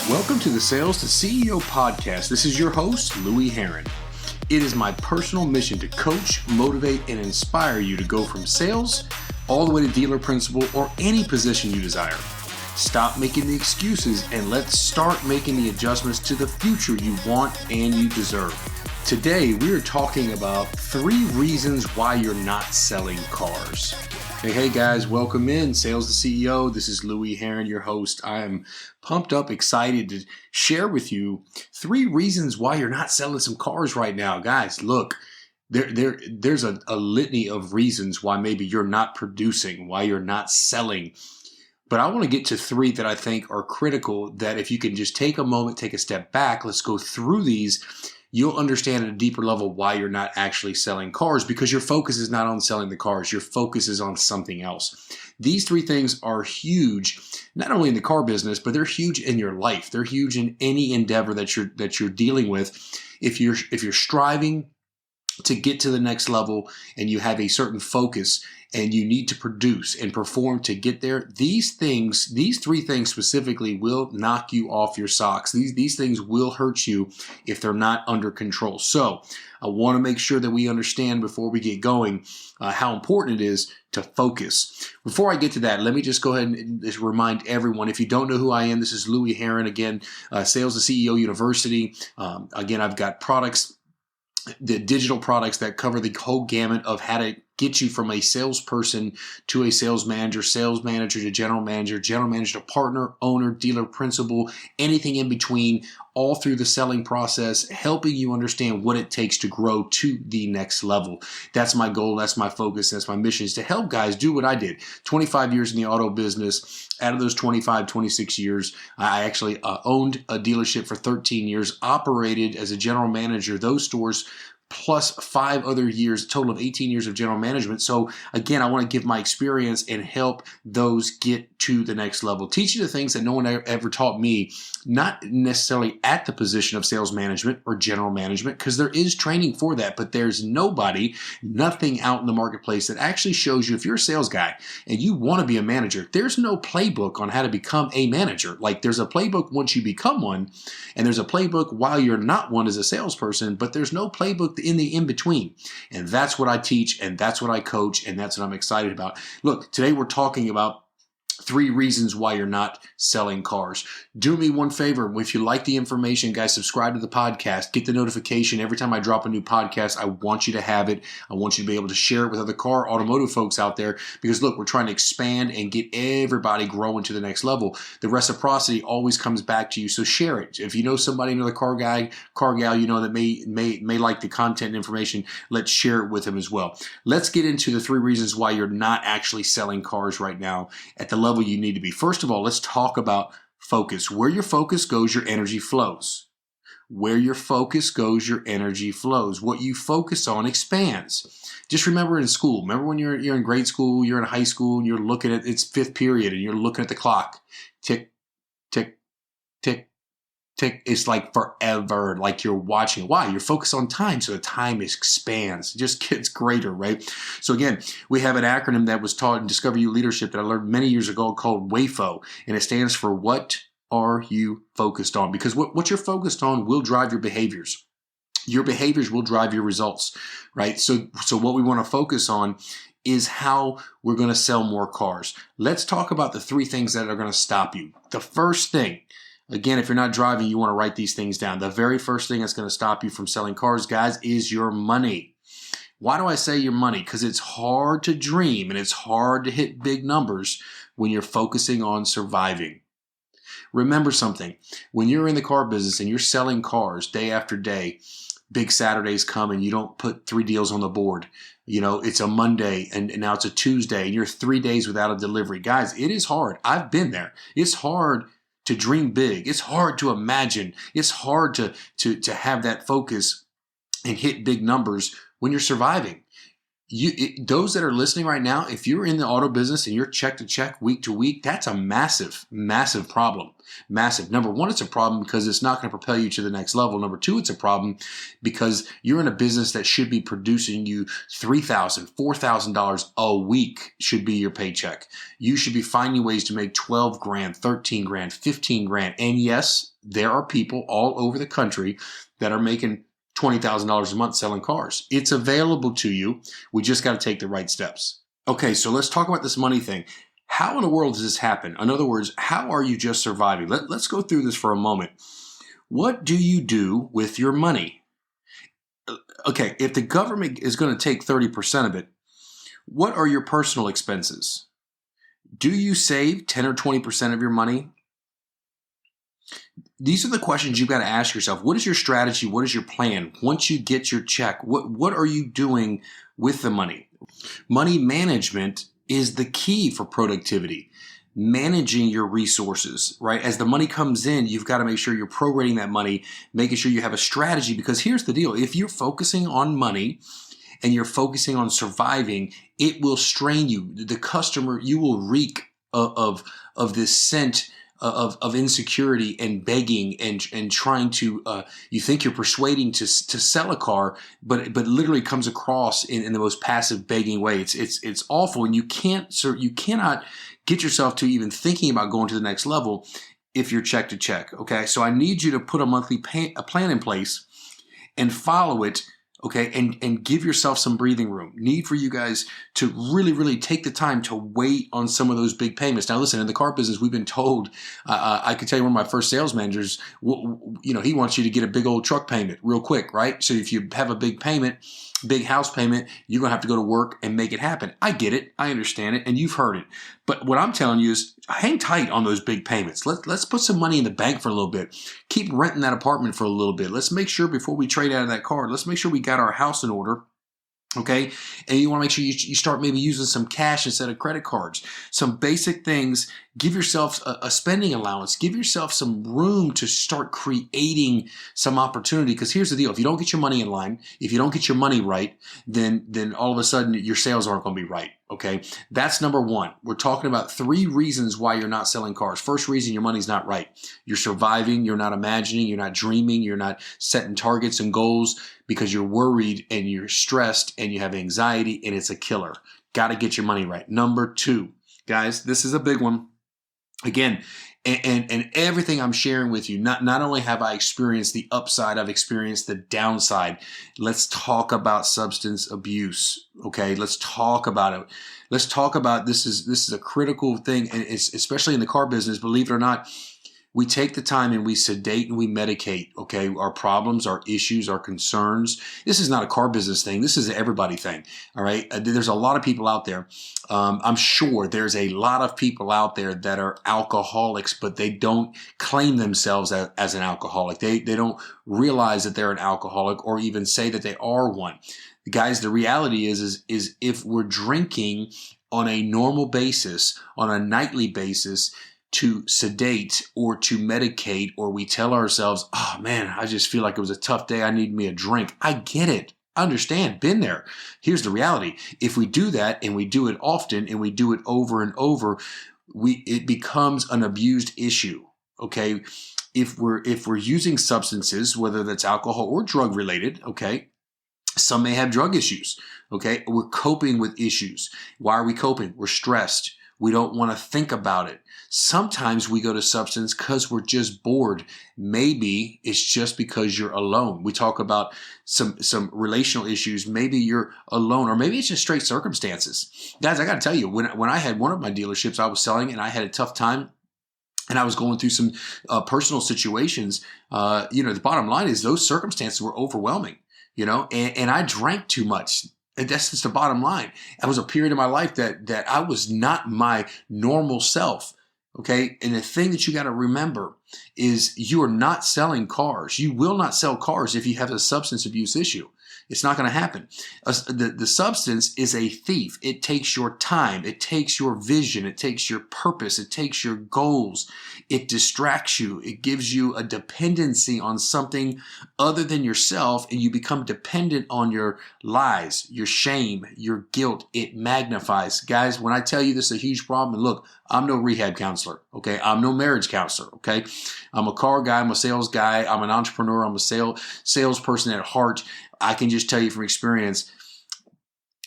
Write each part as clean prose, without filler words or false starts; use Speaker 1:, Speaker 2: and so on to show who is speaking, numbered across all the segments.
Speaker 1: Welcome to the Sales to CEO podcast. This is your host, Louie Herron. It is my personal mission to coach, motivate, and inspire you to go from sales all the way to dealer principal or any position you desire. Stop making the excuses and let's start making the adjustments to the future you want and you deserve. Today, we are talking about 3 reasons why you're not selling cars. Hey guys, welcome in Sales to CEO. This is Louie Herron, your host. I am pumped up, excited to share with you 3 reasons why you're not selling some cars right now. Guys, look, there's a litany of reasons why maybe you're not producing, why you're not selling. But I want to get to 3 that I think are critical, that if you can just take a moment, take a step back, let's go through these. You'll understand at a deeper level why you're not actually selling cars, because your focus is not on selling the cars. Your focus is on something else. These 3 things are huge, not only in the car business, but they're huge in your life. They're huge in any endeavor that you're dealing with. If you're striving to get to the next level and you have a certain focus and you need to produce and perform to get there, these 3 things specifically will knock you off your socks. These things will hurt you if they're not under control. So I want to make sure that we understand before we get going how important it is to focus. Before I get to that, let me just go ahead and just remind everyone, if you don't know who I am, this is Louie Herron, again, Sales to CEO University. Again, I've got products, the digital products that cover the whole gamut of how to get you from a salesperson to a sales manager to general manager to partner, owner, dealer, principal, anything in between, all through the selling process, helping you understand what it takes to grow to the next level. That's my goal. That's my focus. That's my mission, is to help guys do what I did. 25 years in the auto business. Out of those 26 years, I actually owned a dealership for 13 years, operated as a general manager, those stores, plus 5 other years, a total of 18 years of general management. So again, I want to give my experience and help those get to the next level. Teach you the things that no one ever taught me, not necessarily at the position of sales management or general management, because there is training for that, but there's nothing out in the marketplace that actually shows you, if you're a sales guy and you want to be a manager, there's no playbook on how to become a manager. Like, there's a playbook once you become one, and there's a playbook while you're not one as a salesperson, but there's no playbook in the in-between. And that's what I teach, and that's what I coach, and that's what I'm excited about. Look, today we're talking about 3 reasons why you're not selling cars. Do me one favor. If you like the information, guys, subscribe to the podcast. Get the notification every time I drop a new podcast. I want you to have it. I want you to be able to share it with other automotive folks out there, because look, we're trying to expand and get everybody growing to the next level. The reciprocity always comes back to you, so share it. If you know somebody, another car guy, car gal, you know, that may like the content and information, let's share it with them as well. Let's get into the 3 reasons why you're not actually selling cars right now at the level you need to be. First of all, let's talk about focus. Where your focus goes, your energy flows. Where your focus goes, your energy flows. What you focus on expands. Just remember in school. Remember when you're in grade school, you're in high school, and you're looking at, it's 5th period, and you're looking at the clock. Tick, tick, tick, tick. It's like forever, like you're watching. Why? You're focused on time, so the time expands. It just gets greater, right? So again, we have an acronym that was taught in Discover You Leadership that I learned many years ago called WAFO, and it stands for What Are You Focused On? Because what you're focused on will drive your behaviors. Your behaviors will drive your results, right? So what we want to focus on is how we're going to sell more cars. Let's talk about the 3 things that are going to stop you. The first thing, again, if you're not driving, you want to write these things down. The very first thing that's going to stop you from selling cars, guys, is your money. Why do I say your money? Because it's hard to dream and it's hard to hit big numbers when you're focusing on surviving. Remember something. When you're in the car business and you're selling cars day after day, big Saturdays come and you don't put 3 deals on the board. You know, it's a Monday and now it's a Tuesday and you're 3 days without a delivery. Guys, it is hard. I've been there. It's hard to dream big. It's hard to imagine. It's hard to have that focus and hit big numbers when you're surviving. Those that are listening right now, if you're in the auto business and you're check to check, week to week, that's a massive, massive problem. Massive. Number one, it's a problem because it's not going to propel you to the next level. Number two, it's a problem because you're in a business that should be producing you $3,000, $4,000 a week should be your paycheck. You should be finding ways to make 12 grand, 13 grand, 15 grand. And yes, there are people all over the country that are making $20,000 a month selling cars. It's available to you. We just got to take the right steps. Okay, so let's talk about this money thing. How in the world does this happen? In other words, how are you just surviving? Let's go through this for a moment. What do you do with your money? Okay, if the government is going to take 30% of it, what are your personal expenses? Do you save 10 or 20% of your money? These are the questions you've got to ask yourself. What is your strategy? What is your plan? Once you get your check, what are you doing with the money? Money management is the key for productivity. Managing your resources, right? As the money comes in, you've got to make sure you're prorating that money, making sure you have a strategy, because here's the deal. If you're focusing on money and you're focusing on surviving, it will strain you. The customer, you will reek of this scent of insecurity and begging and trying to you think you're persuading to sell a car, but literally comes across in the most passive begging way. It's awful, and you cannot get yourself to even thinking about going to the next level if you're check to check. Okay, so I need you to put a monthly a plan in place and follow it. Okay, and give yourself some breathing room. Need for you guys to really, really take the time to wait on some of those big payments. Now, listen, in the car business, we've been told, I could tell you one of my first sales managers, he wants you to get a big old truck payment real quick, right? So if you have a big payment, big house payment, you're going to have to go to work and make it happen. I get it. I understand it. And you've heard it. But what I'm telling you is hang tight on those big payments. Let's put some money in the bank for a little bit. Keep renting that apartment for a little bit. Let's make sure before we trade out of that car, let's make sure we got our house in order. Okay. And you want to make sure you start maybe using some cash instead of credit cards. Some basic things. Give yourself a spending allowance. Give yourself some room to start creating some opportunity. Because here's the deal. If you don't get your money in line, if you don't get your money right, then all of a sudden your sales aren't going to be right. Okay. That's number one. We're talking about 3 reasons why you're not selling cars. First reason, your money's not right. You're surviving. You're not imagining. You're not dreaming. You're not setting targets and goals because you're worried and you're stressed and you have anxiety, and it's a killer. Got to get your money right. Number 2, guys, this is a big one. Again, and everything I'm sharing with you, not only have I experienced the upside, I've experienced the downside. Let's talk about substance abuse. Okay, let's talk about it. Let's talk about this is a critical thing, and it's especially in the car business. Believe it or not, we take the time and we sedate and we medicate, okay, our problems, our issues, our concerns. This is not a car business thing. This is an everybody thing, all right? There's a lot of people out there. I'm sure there's a lot of people out there that are alcoholics, but they don't claim themselves as an alcoholic. They don't realize that they're an alcoholic or even say that they are one. Guys, the reality is if we're drinking on a normal basis, on a nightly basis, to sedate or to medicate, or we tell ourselves, oh man, I just feel like it was a tough day. I need me a drink. I get it. I understand. Been there. Here's the reality. If we do that and we do it often and we do it over and over, it becomes an abused issue. Okay. If we're using substances, whether that's alcohol or drug related, okay, some may have drug issues. Okay. We're coping with issues. Why are we coping? We're stressed. We don't want to think about it. Sometimes we go to substance because we're just bored. Maybe it's just because you're alone. We talk about some relational issues. Maybe you're alone, or maybe it's just straight circumstances. Guys, I got to tell you, when I had one of my dealerships I was selling and I had a tough time and I was going through some personal situations, the bottom line is those circumstances were overwhelming, and I drank too much. And that's just the bottom line. It was a period of my life that I was not my normal self. Okay. And the thing that you got to remember is you are not selling cars. You will not sell cars if you have a substance abuse issue. It's not going to happen. The substance is a thief. It takes your time. It takes your vision. It takes your purpose. It takes your goals. It distracts you. It gives you a dependency on something other than yourself, and you become dependent on your lies, your shame, your guilt. It magnifies. Guys, when I tell you this is a huge problem, and look, I'm no rehab counselor, okay? I'm no marriage counselor, okay? I'm a car guy. I'm a sales guy. I'm an entrepreneur. I'm a salesperson at heart. I can just tell you from experience,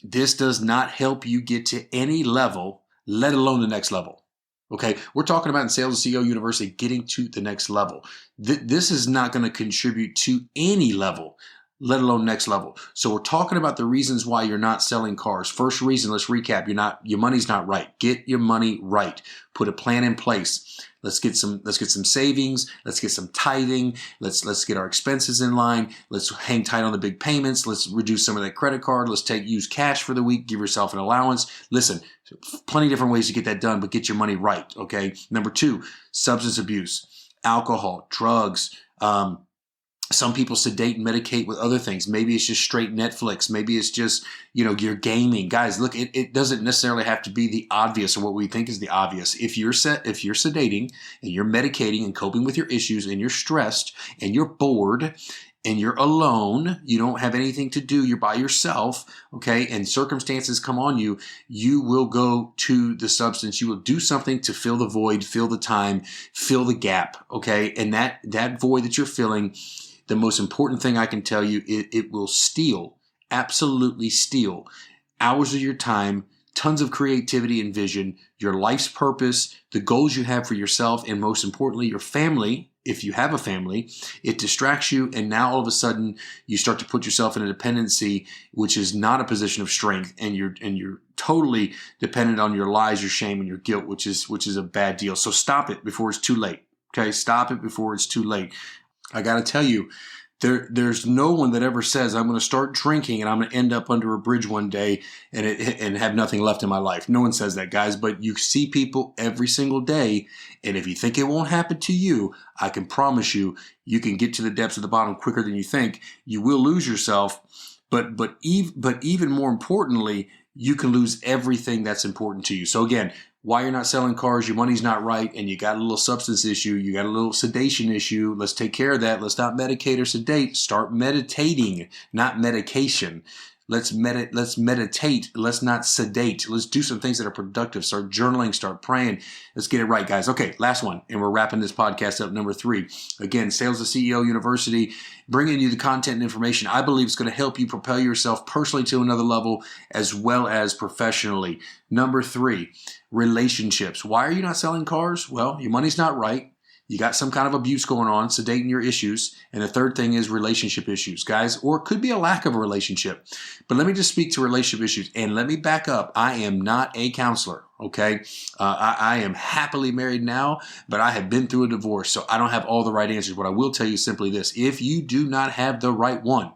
Speaker 1: this does not help you get to any level, let alone the next level. Okay, we're talking about in Sales and CEO University getting to the next level. This is not going to contribute to any level, let alone next level. So we're talking about the reasons why you're not selling cars. First reason, let's recap. Your money's not right. Get your money right. Put a plan in place. Let's get some savings. Let's get some tithing. Let's get our expenses in line. Let's hang tight on the big payments. Let's reduce some of that credit card. Let's use cash for the week. Give yourself an allowance. Listen, plenty of different ways to get that done, but get your money right. Okay. Number 2, substance abuse, alcohol, drugs. Some people sedate and medicate with other things. Maybe it's just straight Netflix. Maybe it's just, you're gaming. Guys, look, it doesn't necessarily have to be the obvious or what we think is the obvious. If you're sedating and you're medicating and coping with your issues and you're stressed and you're bored and you're alone, you don't have anything to do, you're by yourself, okay, and circumstances come on you, you will go to the substance. You will do something to fill the void, fill the time, fill the gap, okay? And that void that you're filling, the most important thing I can tell you, it will steal, absolutely steal hours of your time, tons of creativity and vision, your life's purpose, the goals you have for yourself, and most importantly, your family. If you have a family, it distracts you, and now all of a sudden you start to put yourself in a dependency, which is not a position of strength, and you're totally dependent on your lies, your shame, and your guilt, which is a bad deal. So stop it before it's too late. Okay, stop it before it's too late. I got to tell you, there's no one that ever says I'm going to start drinking and I'm going to end up under a bridge one day and have nothing left in my life. No one says that, guys, but you see people every single day. And if you think it won't happen to you, I can promise you, you can get to the depths of the bottom quicker than you think. You will lose yourself, but even more importantly, you can lose everything that's important to you. So again, why you're not selling cars, your money's not right, and you got a little substance issue, you got a little sedation issue. Let's take care of that. Let's not medicate or sedate. Start meditating, not medication. Let's meditate. Let's not sedate. Let's do some things that are productive. Start journaling, start praying. Let's get it right, guys. Okay, last one. And we're wrapping this podcast up. Number 3. Again, Sales to CEO University, bringing you the content and information I believe is going to help you propel yourself personally to another level as well as professionally. Number 3, relationships. Why are you not selling cars? Well, your money's not right. You got some kind of abuse going on, sedating your issues. And the third thing is relationship issues, guys, or it could be a lack of a relationship. But let me just speak to relationship issues. And let me back up. I am not a counselor, okay? I am happily married now, but I have been through a divorce, so I don't have all the right answers. What I will tell you is simply this. If you do not have the right one,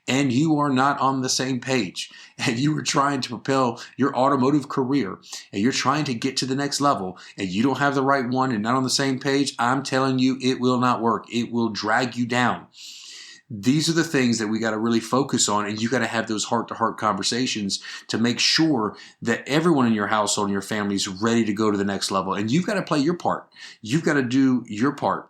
Speaker 1: and you are not on the same page, and you are trying to propel your automotive career, and you're trying to get to the next level, and you don't have the right one and not on the same page, I'm telling you, it will not work. It will drag you down. These are the things that we got to really focus on, and you got to have those heart-to-heart conversations to make sure that everyone in your household and your family is ready to go to the next level. And you've got to play your part. You've got to do your part.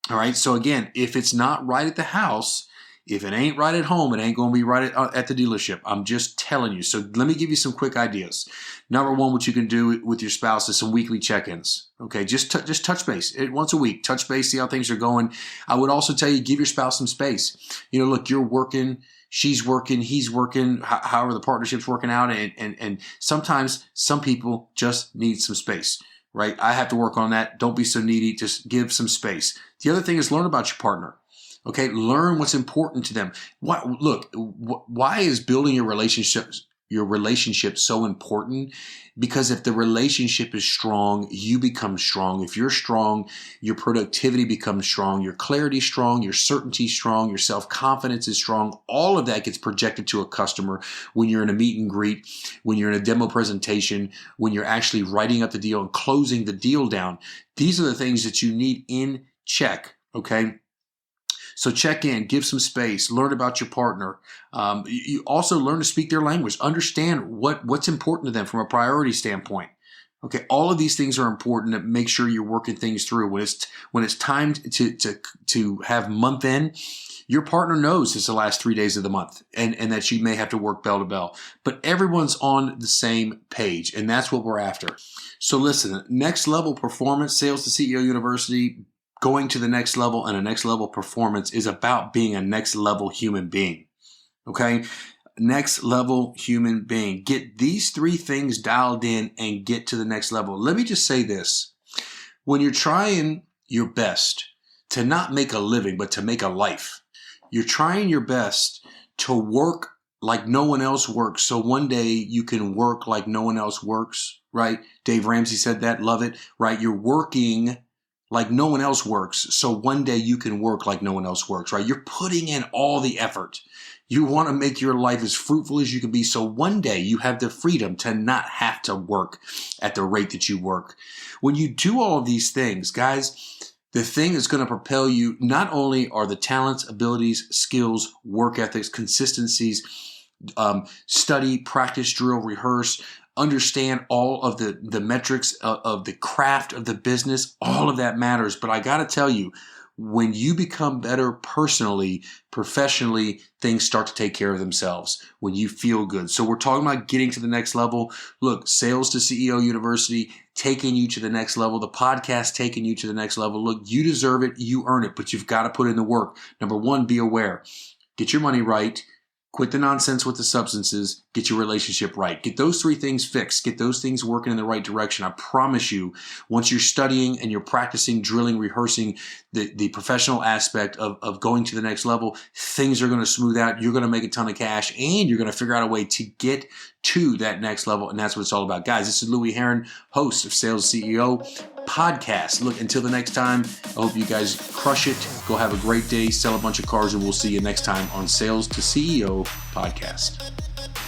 Speaker 1: All right. So again, if it's not right at the house, if it ain't right at home, it ain't going to be right at the dealership. I'm just telling you. So let me give you some quick ideas. Number 1, what you can do with your spouse is some weekly check-ins. Okay, just touch base once a week. Touch base, see how things are going. I would also tell you, give your spouse some space. Look, you're working, she's working, he's working, however the partnership's working out. And sometimes some people just need some space, right? I have to work on that. Don't be so needy. Just give some space. The other thing is learn about your partner. Okay, learn what's important to them. Why is building your relationship so important? Because if the relationship is strong, you become strong. If you're strong, your productivity becomes strong, your clarity is strong, your certainty is strong, your self-confidence is strong. All of that gets projected to a customer when you're in a meet and greet, when you're in a demo presentation, when you're actually writing up the deal and closing the deal down. These are the things that you need in check, okay? So check in, give some space, learn about your partner. You also learn to speak their language, understand what's important to them from a priority standpoint. Okay, all of these things are important to make sure you're working things through. When it's time to have month end, your partner knows it's the last 3 days of the month and that you may have to work bell to bell. But everyone's on the same page, and that's what we're after. So listen, next level performance, Sales to CEO University, going to the next level and a next level performance is about being a next level human being. Okay? Next level human being. Get these 3 things dialed in and get to the next level. Let me just say this. When you're trying your best to not make a living, but to make a life, you're trying your best to work like no one else works. So one day you can work like no one else works, right? Dave Ramsey said that. Love it, right? You're working like no one else works. So one day you can work like no one else works, right? You're putting in all the effort. You want to make your life as fruitful as you can be. So one day you have the freedom to not have to work at the rate that you work. When you do all of these things, guys, the thing that's going to propel you not only are the talents, abilities, skills, work ethics, consistencies, study, practice, drill, rehearse, understand all of the metrics of the craft of the business. All of that matters. But I got to tell you, when you become better personally, professionally, things start to take care of themselves when you feel good. So we're talking about getting to the next level. Look, Sales to CEO University, taking you to the next level. The podcast taking you to the next level. Look, you deserve it. You earn it, but you've got to put in the work. Number 1, be aware. Get your money right. Quit the nonsense with the substances. Get your relationship right. Get those 3 things fixed. Get those things working in the right direction. I promise you, once you're studying and you're practicing, drilling, rehearsing the professional aspect of going to the next level, things are going to smooth out. You're going to make a ton of cash, and you're going to figure out a way to get to that next level. And that's what it's all about. Guys, this is Louie Herron, host of Sales CEO Podcast. Look, until the next time, I hope you guys crush it. Go have a great day, sell a bunch of cars, and we'll see you next time on Sales to CEO Podcast.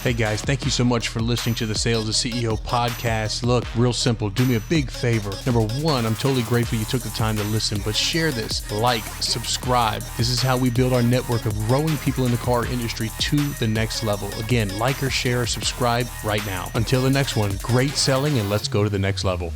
Speaker 2: Hey guys, thank you so much for listening to the Sales to CEO podcast. Look, real simple, do me a big favor. Number 1, I'm totally grateful you took the time to listen, but share this, like, subscribe. This is how we build our network of growing people in the car industry to the next level. Again, like or share or subscribe right now. Until the next one, great selling, and let's go to the next level.